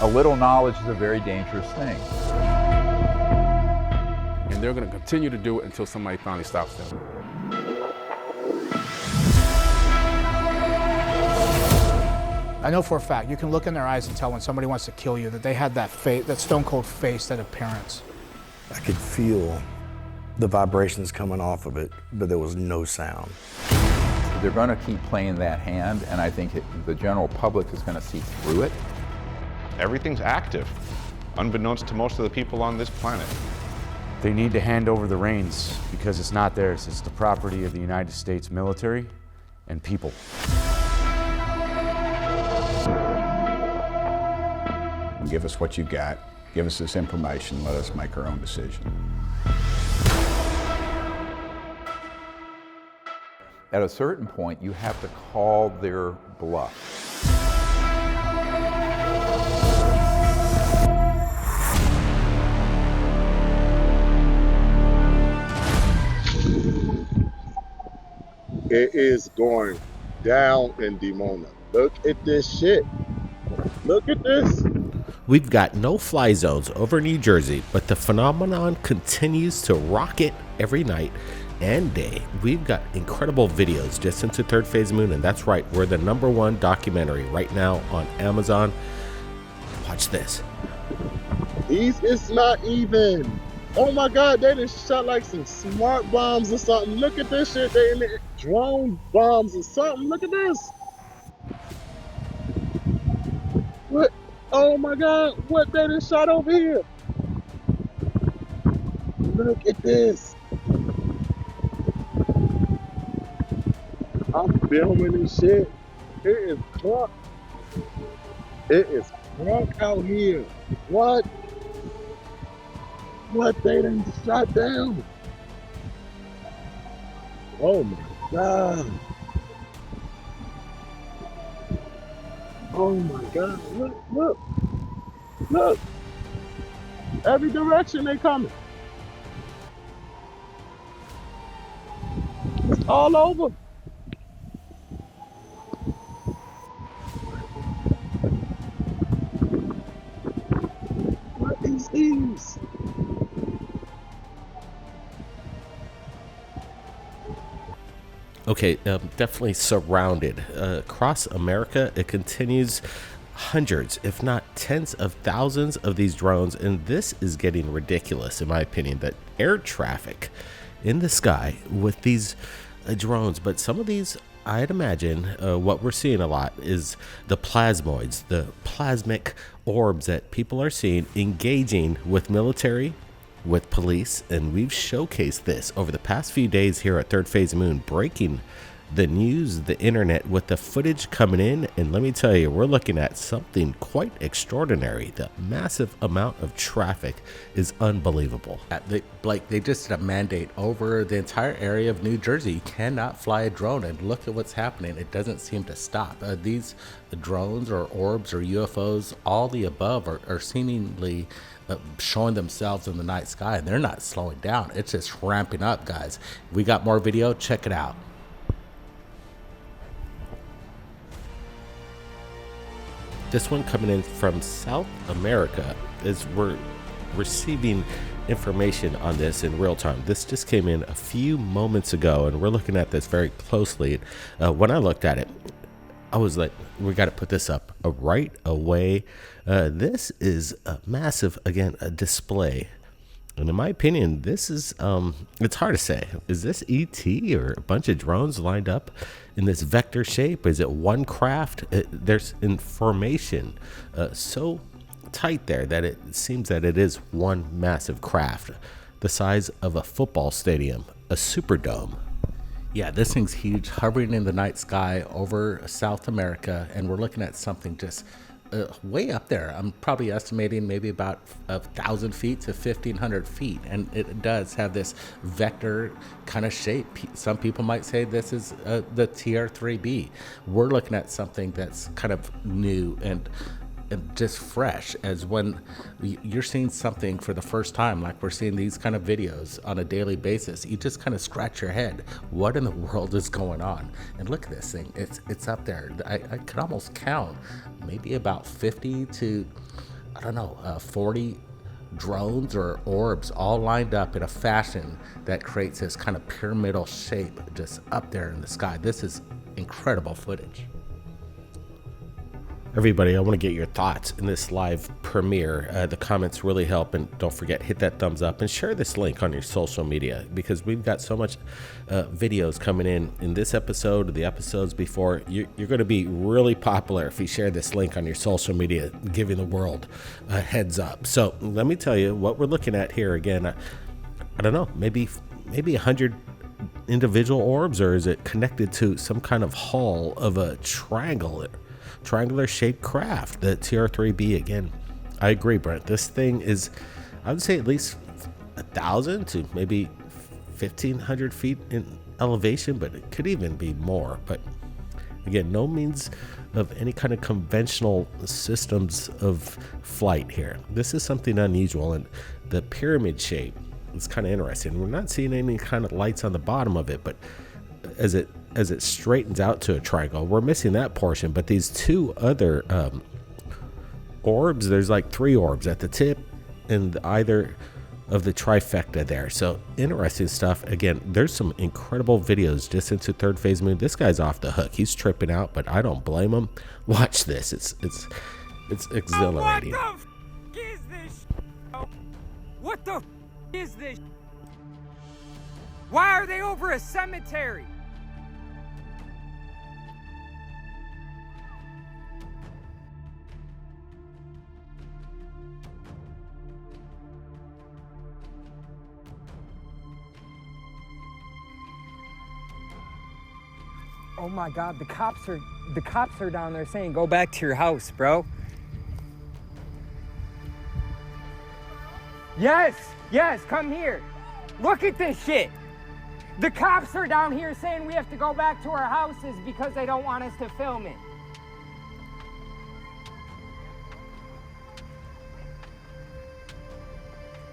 A little knowledge is a very dangerous thing. And they're going to continue to do it until somebody finally stops them. I know for a fact, you can look in their eyes and tell when somebody wants to kill you that they had that face, that stone cold face, that appearance. I could feel the vibrations coming off of it, but there was no sound. They're going to keep playing that hand, and I think the general public is going to see through it. Everything's active, unbeknownst to most of the people on this planet. They need to hand over the reins because it's not theirs. It's the property of the United States military and people. Give us what you got, give us this information, let us make our own decision. At a certain point, you have to call their bluff. It is going down in Dimona. Look at this shit. Look at this. We've got no-fly zones over New Jersey, but the phenomenon continues to rocket every night and day. We've got incredible videos just into Third Phase Moon, and that's right, we're the #1 documentary right now on Amazon. Watch this. These is not even. Oh my God, they just shot like some smart bombs or something. Look at this shit. They in the drone bombs or something. Look at this. What? Oh my God, what they just shot over here? Look at this. I'm filming this shit. It is crunk. It is crunk out here. What? What they done shot down? Oh my God. Oh my God, look. Look. Every direction they coming. It's all over. What is these? Okay, definitely surrounded. Across America, it continues. Hundreds, if not tens of thousands of these drones, and this is getting ridiculous in my opinion, that air traffic in the sky with these drones. But some of these, I'd imagine, what we're seeing a lot is the plasmoids, the plasmic orbs that people are seeing engaging with military, with police, and we've showcased this over the past few days here at Third Phase Moon, breaking the news, the internet, with the footage coming in. And let me tell you, we're looking at something quite extraordinary. The massive amount of traffic is unbelievable. They just did a mandate over the entire area of New Jersey. You cannot fly a drone, and look at what's happening. It doesn't seem to stop. These drones or orbs or UFOs, all the above, are seemingly showing themselves in the night sky, and they're not slowing down. It's just ramping up, guys. We got more video. Check it out. This one coming in from South America, as we're receiving information on this in real time. This just came in a few moments ago, and we're looking at this very closely. When I looked at it, I was like, we got to put this up right away. This is a massive, again, a display. And in my opinion, this is, it's hard to say. Is this ET or a bunch of drones lined up in this vector shape? Is it one craft? There's information so tight there that it seems that it is one massive craft, the size of a football stadium, a superdome. Yeah, this thing's huge, hovering in the night sky over South America, and we're looking at something just way up there. I'm probably estimating maybe about 1,000 feet to 1,500 feet, and it does have this vector kind of shape. Some people might say this is the TR-3B. We're looking at something that's kind of new and just fresh, as when you're seeing something for the first time, like we're seeing these kind of videos on a daily basis. You just kind of scratch your head. What in the world is going on? And look at this thing. It's up there. I could almost count maybe about 50 to I don't know, 40 drones or orbs all lined up in a fashion that creates this kind of pyramidal shape just up there in the sky. This is incredible footage. Everybody, I want to get your thoughts in this live premiere. The comments really help, and don't forget, hit that thumbs up and share this link on your social media, because we've got so much videos coming in this episode, the episodes before. You're going to be really popular if you share this link on your social media, giving the world a heads up. So let me tell you what we're looking at here. Again, I don't know, maybe 100 individual orbs, or is it connected to some kind of hull of a triangular shaped craft, the TR-3B? Again, I agree, Brent. This thing is, I would say, at least 1,000 to maybe 1,500 feet in elevation, but it could even be more. But again, no means of any kind of conventional systems of flight here. This is something unusual, and the pyramid shape is kind of interesting. We're not seeing any kind of lights on the bottom of it, but as it straightens out to a triangle, we're missing that portion. But these two other orbs, there's like 3 orbs at the tip and either of the trifecta there. So interesting stuff. Again, there's some incredible videos just into Third Phase Moon. This guy's off the hook. He's tripping out, but I don't blame him. Watch this. It's exhilarating. What the is this? What the is this? Why are they over a cemetery? Oh my God, the cops are down there saying, go back to your house, bro. Yes, come here. Look at this shit. The cops are down here saying we have to go back to our houses because they don't want us to film it.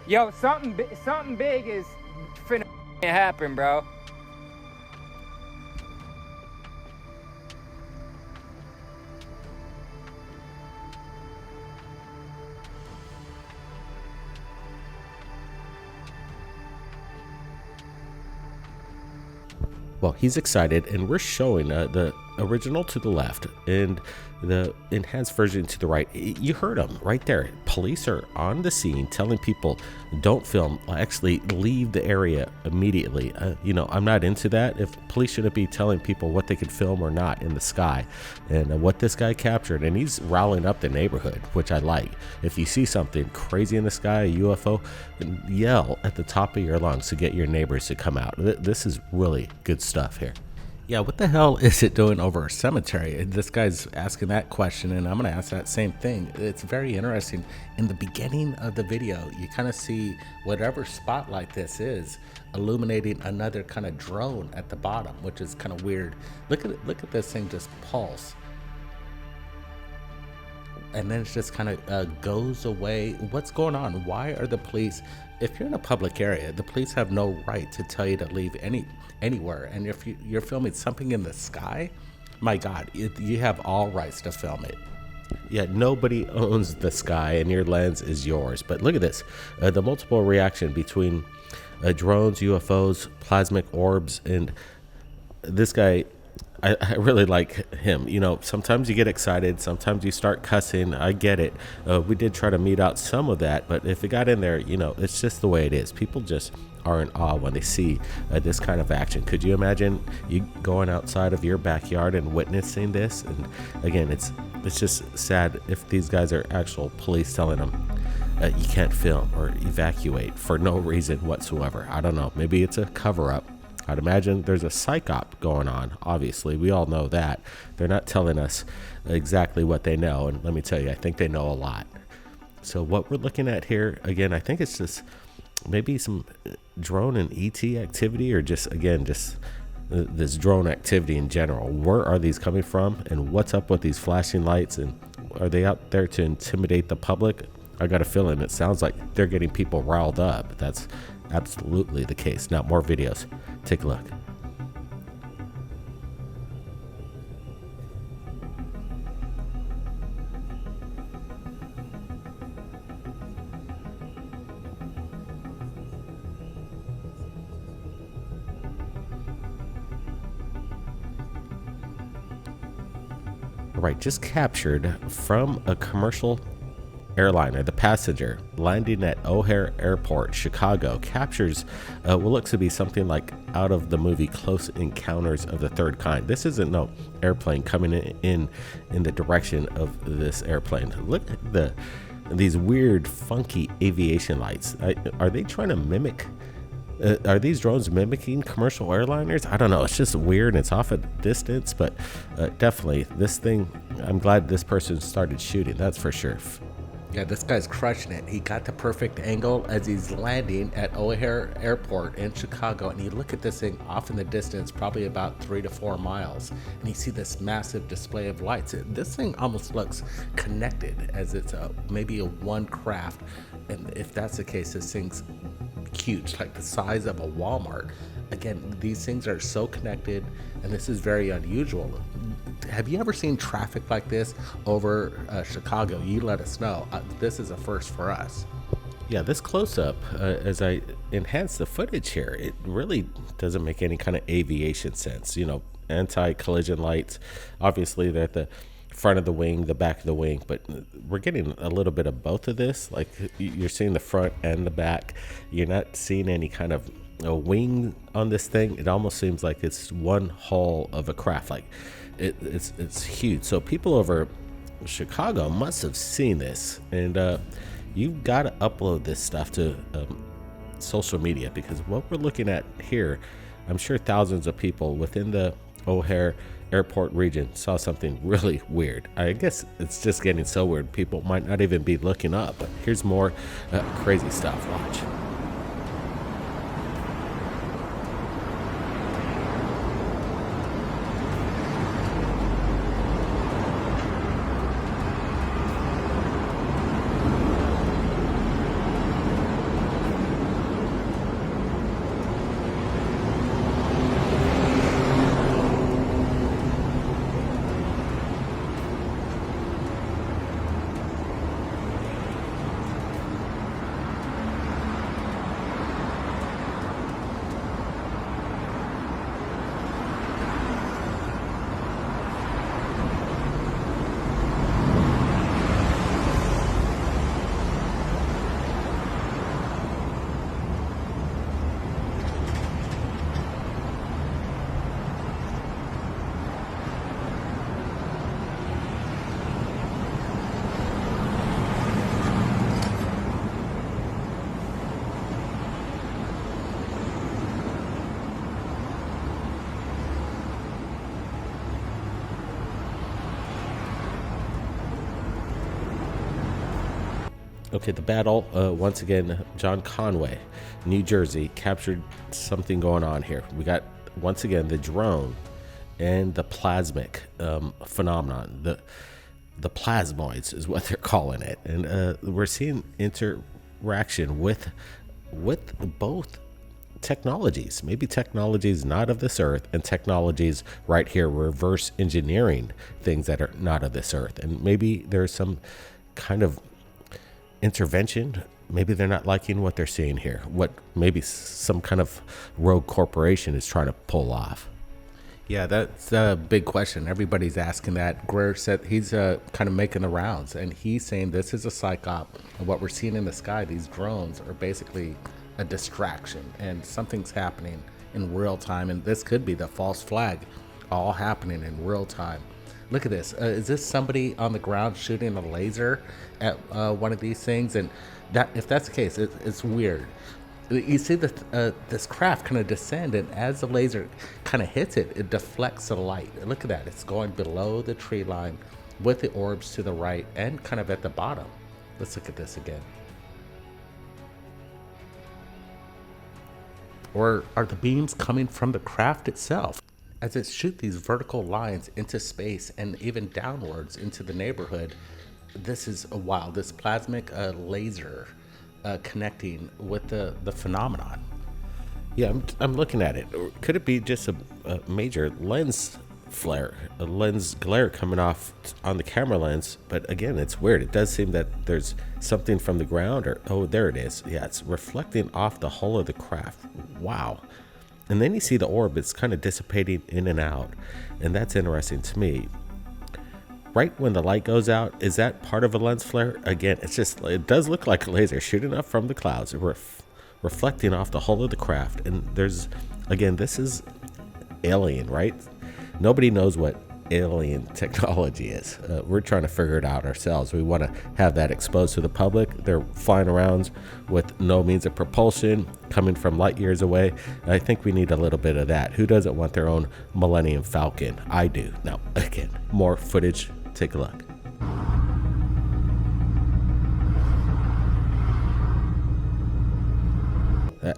Yo, something big is finna happen, bro. Well, he's excited, and we're showing the original to the left and the enhanced version to the right. You heard him right there. Police are on the scene telling people, don't film, actually leave the area immediately. I'm not into that. If police shouldn't be telling people what they could film or not in the sky. And what this guy captured, and he's rallying up the neighborhood, which I like. If you see something crazy in the sky, a UFO, yell at the top of your lungs to get your neighbors to come out. This is really good stuff here. Yeah, what the hell is it doing over a cemetery? This guy's asking that question, and I'm going to ask that same thing. It's very interesting. In the beginning of the video, you kind of see whatever spotlight this is illuminating another kind of drone at the bottom, which is kind of weird. Look at this thing just pulse. And then it just kind of goes away. What's going on? Why are the police, if you're in a public area, the police have no right to tell you to leave anywhere. And if you're filming something in the sky, my God, you have all rights to film it. Yeah, nobody owns the sky, and your lens is yours. But look at this, the multiple reaction between drones, UFOs, plasmic orbs, and this guy. I really like him. Sometimes you get excited, sometimes you start cussing. I get it. We did try to mete out some of that, but if it got in there, it's just the way it is. People just are in awe when they see this kind of action. Could you imagine you going outside of your backyard and witnessing this? And again, it's just sad if these guys are actual police telling them you can't film or evacuate for no reason whatsoever. I don't know. Maybe it's a cover-up. I'd imagine there's a psych op going on. Obviously, we all know that. They're not telling us exactly what they know, and let me tell you, I think they know a lot. So what we're looking at here, again, I think it's just maybe some drone and ET activity, or just this drone activity in general. Where are these coming from, and what's up with these flashing lights, and are they out there to intimidate the public? I got a feeling it sounds like they're getting people riled up. That's absolutely the case. Now, more videos. Take a look. right, just captured from a commercial airliner. The passenger landing at O'Hare Airport, Chicago, captures what looks to be something like out of the movie Close Encounters of the Third Kind. This isn't no airplane coming in the direction of this airplane. Look at these weird, funky aviation lights. Are they trying to mimic? Are these drones mimicking commercial airliners? I don't know. It's just weird. It's off a distance, but definitely this thing. I'm glad this person started shooting. That's for sure. Yeah, this guy's crushing it. He got the perfect angle as he's landing at O'Hare Airport in Chicago, and you look at this thing off in the distance, probably about 3 to 4 miles, and you see this massive display of lights. This thing almost looks connected, as it's maybe a one craft, and if that's the case, this thing's huge, like the size of a Walmart. Again, these things are so connected, and this is very unusual. Have you ever seen traffic like this over Chicago? You let us know. This is a first for us. Yeah, this close-up, as I enhance the footage here, it really doesn't make any kind of aviation sense. You know, anti-collision lights, obviously they're at the front of the wing, the back of the wing, but we're getting a little bit of both of this. Like, you're seeing the front and the back. You're not seeing any kind of a wing on this thing. It almost seems like it's one hull of a craft. Like, it's huge. So people over Chicago must have seen this, and you've got to upload this stuff to social media, because what we're looking at here, I'm sure thousands of people within the O'Hare Airport region saw something really weird. I guess it's just getting so weird people might not even be looking up. But here's more crazy stuff. Watch. Okay, the battle, once again, John Conway, New Jersey, captured something going on here. We got, once again, the drone and the plasmic phenomenon. The plasmoids is what they're calling it. And we're seeing interaction with both technologies, maybe technologies not of this earth, and technologies right here, reverse engineering things that are not of this earth. And maybe there's some kind of intervention. Maybe they're not liking what they're seeing here, what maybe some kind of rogue corporation is trying to pull off. Yeah, that's a big question. Everybody's asking that. Greer said he's kind of making the rounds, and he's saying this is a psyop, and what we're seeing in the sky, these drones, are basically a distraction, and something's happening in real time, and this could be the false flag all happening in real time. Look at this. Is this somebody on the ground shooting a laser at one of these things? And that, if that's the case, it's weird. You see this craft kind of descend, and as the laser kind of hits it, it deflects the light. Look at that. It's going below the tree line with the orbs to the right and kind of at the bottom. Let's look at this again. Or are the beams coming from the craft itself? As it shoots these vertical lines into space and even downwards into the neighborhood, this is a wild. This plasmic laser connecting with the phenomenon. Yeah, I'm looking at it. Could it be just a major lens flare, a lens glare coming off on the camera lens? But again, it's weird. It does seem that there's something from the ground, or oh, there it is. Yeah, it's reflecting off the hull of the craft. Wow. And then you see the orb, it's kind of dissipating in and out. And that's interesting to me. right when the light goes out, is that part of a lens flare? Again, it does look like a laser shooting up from the clouds, reflecting off the hull of the craft. And this is alien, right? Nobody knows what alien technology is. We're trying to figure it out ourselves. We want to have that exposed to the public. They're flying around with no means of propulsion, coming from light years away. I think we need a little bit of that. Who doesn't want their own Millennium Falcon? I do. Now, again, more footage. Take a look.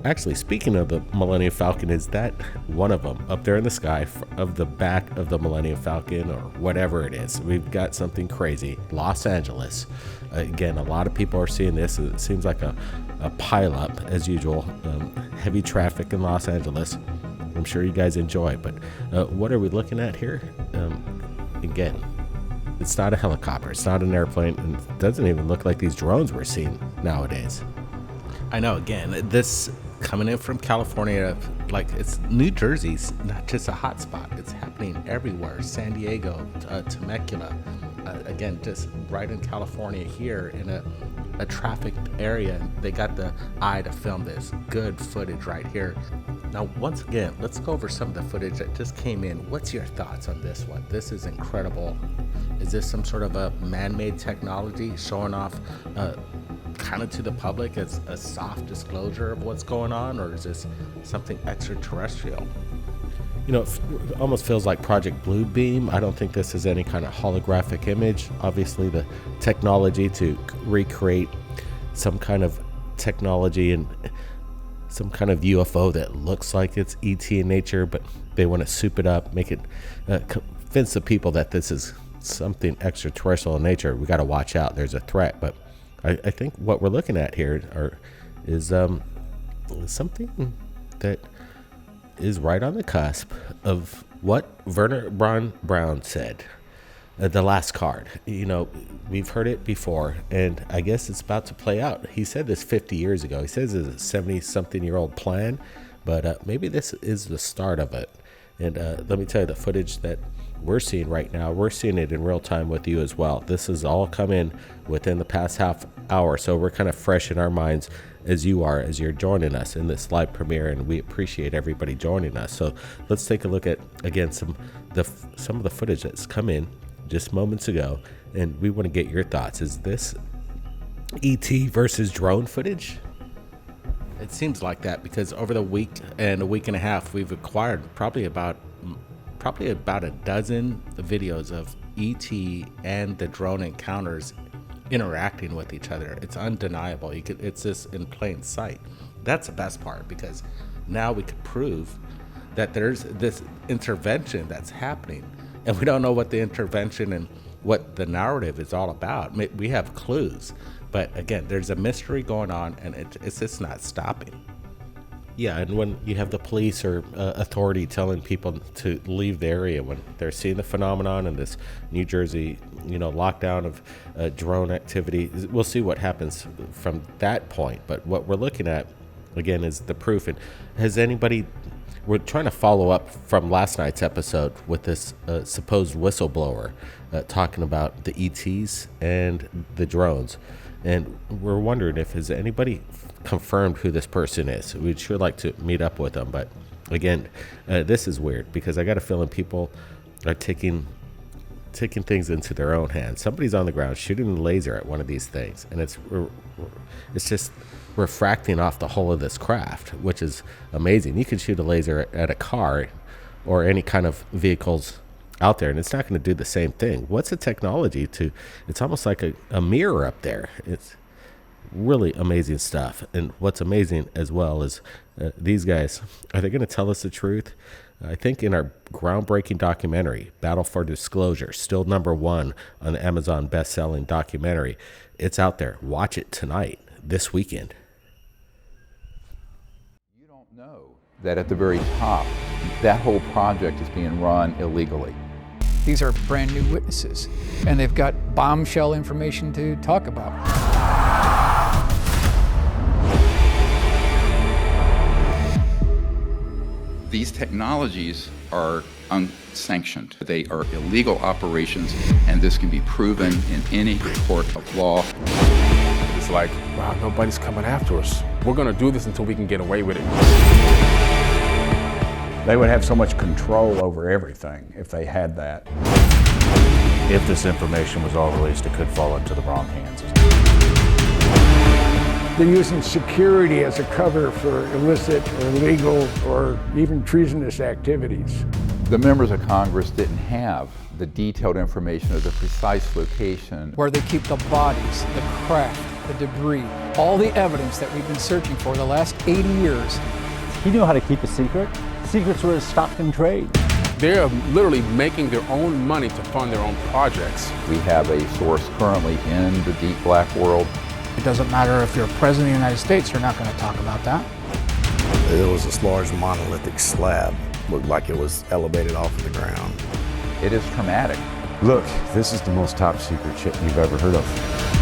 Actually, speaking of the Millennium Falcon, is that one of them up there in the sky of the back of the Millennium Falcon or whatever it is? We've got something crazy. Los Angeles. Again, a lot of people are seeing this. It seems like a pileup as usual. Heavy traffic in Los Angeles. I'm sure you guys enjoy, but what are we looking at here? Again, it's not a helicopter. It's not an airplane. And it doesn't even look like these drones we're seeing nowadays. I know, again, this coming in from California, like it's New Jersey's not just a hot spot. It's happening everywhere. San Diego, Temecula, again, just right in California here in a trafficked area. They got the eye to film this. Good footage right here. Now, once again, let's go over some of the footage that just came in. What's your thoughts on this one? This is incredible. Is this some sort of a man-made technology showing off kind of to the public as a soft disclosure of what's going on, or is this something extraterrestrial? You know, it almost feels like Project Blue Beam. I don't think this is any kind of holographic image. Obviously, the technology to recreate some kind of technology and some kind of UFO that looks like it's ET in nature, but they want to soup it up, make it convince the people that this is something extraterrestrial in nature. We got to watch out. There's a threat, but I think what we're looking at here is something that is right on the cusp of what Werner Braun said. The last card. You know, we've heard it before, and I guess it's about to play out. He said this 50 years ago. He says it's a 70-something-year-old plan, but maybe this is the start of it. And let me tell you, the footage that we're seeing right now, we're seeing it in real time with you as well. This has all come in within the past half hour, so we're kind of fresh in our minds as you are, as you're joining us in this live premiere, and we appreciate everybody joining us. So let's take a look at, again, some of the footage that's come in just moments ago, and we want to get your thoughts. Is this ET versus drone footage? It seems like that, because over the week and a week and a half, we've acquired probably about a dozen videos of ET and the drone encounters interacting with each other. It's undeniable. It's just in plain sight. That's the best part, because now we could prove that there's this intervention that's happening, and we don't know what the intervention and what the narrative is all about. We have clues, but again, there's a mystery going on, and it's just not stopping. Yeah, and when you have the police or authority telling people to leave the area when they're seeing the phenomenon and this New Jersey, lockdown of drone activity, we'll see what happens from that point. But what we're looking at, again, is the proof. And we're trying to follow up from last night's episode with this supposed whistleblower talking about the ETs and the drones. And we're wondering has anybody confirmed who this person is. We'd sure like to meet up with them. But again, this is weird, because I got a feeling people are taking things into their own hands. Somebody's on the ground shooting a laser at one of these things, and it's just refracting off the hull of this craft, which is amazing. You can shoot a laser at a car or any kind of vehicles out there, and it's not going to do the same thing. What's the technology it's almost like a mirror up there. It's really amazing stuff. And what's amazing as well is these guys, are they going to tell us the truth? I think in our groundbreaking documentary, Battle for Disclosure, still #1 on the Amazon best-selling documentary, it's out there. Watch it tonight, this weekend. You don't know that at the very top, that whole project is being run illegally. These are brand new witnesses, and they've got bombshell information to talk about. These technologies are unsanctioned. They are illegal operations, and this can be proven in any court of law. It's like, wow, nobody's coming after us. We're going to do this until we can get away with it. They would have so much control over everything if they had that. If this information was all released, it could fall into the wrong hands. They're using security as a cover for illicit or illegal or even treasonous activities. The members of Congress didn't have the detailed information of the precise location. Where they keep the bodies, the craft, the debris, all the evidence that we've been searching for the last 80 years. He knew how to keep a secret. Secrets were his stock and trade. They're literally making their own money to fund their own projects. We have a source currently in the deep black world. It doesn't matter if you're president of the United States, you're not going to talk about that. There was this large monolithic slab, looked like it was elevated off of the ground. It is traumatic. Look, this is the most top secret shit you've ever heard of.